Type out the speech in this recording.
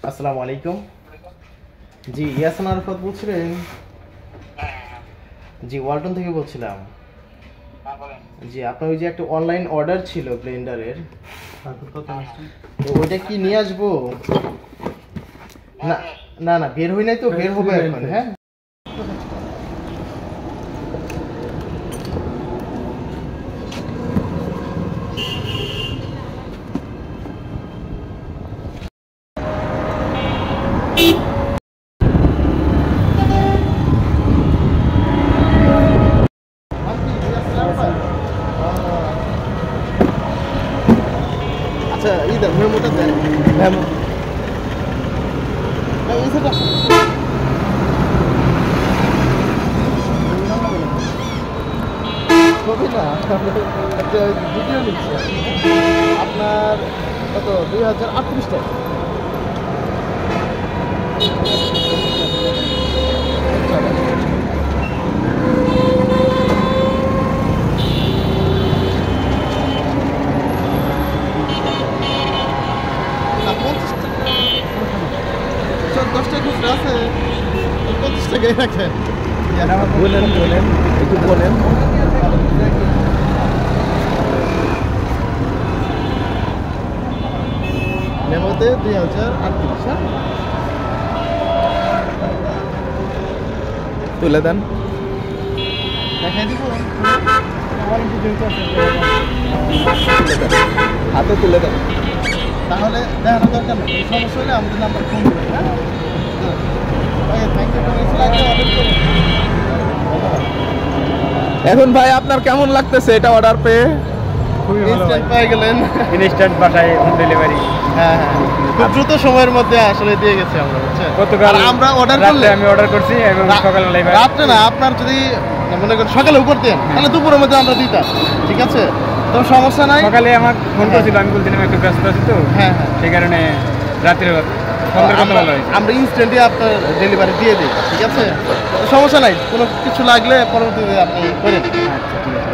আসসালামু আলাইকুম। জি, ইয়াসান আরাফাত বলছিলেন? জি, ওয়ালটন থেকে বলছিলাম। জি, আপনার ওই যে একটা অনলাইন অর্ডার ছিল ব্লেন্ডারের, তো ওইটা কি নিয়ে আসবো? না না না, বের হই নাই তো, বের হবে এখন। হ্যাঁ, আচ্ছা ইদার মেমোটা দেন। মেমো এই সেটা ছবি না, একটা ভিডিও নিচ্ছে আপনার। কত? 2038 টাকা। না, 50 টাকা। 10 টাকা খুচরা আছে, 50 টাকাই রাখেন। বলেন একটু বলেন। মেমোতে 2038। হ্যাঁ, তুলে দেন। দেখাই দিব। হাতে তুলে দেন। তাহলে দেখানোর দরকার নেই, সমস্যা হলে আমাদের নাম্বার ফোন করবেন। হ্যাঁ, থ্যাংক ইউ। অর্ডার করুন। এখন ভাই আপনার কেমন লাগতেছে এটা অর্ডার পেয়ে? ইনস্ট্যান্ট পেয়ে গেলেন। ইনস্ট্যান্ট বাসায় হোম ডেলিভারি। হ্যাঁ হ্যাঁ, খুব দ্রুত সময়ের মধ্যে আসলে দিয়ে গেছি আমরা, বুঝছেন? গতকাল আর আমরা অর্ডার রাতে করলে আমি অর্ডার করছি এবং সকালবেলায় রাত্রে না, আপনার যদি মনে করেন সকালেও করতেন তাহলে দুপুরের মধ্যে আমরা দিতাম, ঠিক আছে? তো সমস্যা নাই। সকালে আমাকে ফোন করেছিল, আমি বলছিলাম একটু ব্যস্ত আছি তো, হ্যাঁ হ্যাঁ, সেই কারণে রাত্রে ফোন করতে ভালো হয়েছে। আমরা ইনস্ট্যান্টলি আপনার ডেলিভারি দিয়ে দিই, ঠিক আছে? সমস্যা নাই, কোনো কিছু লাগলে পরবর্তীতে আপনি করেন। আচ্ছা ঠিক আছে।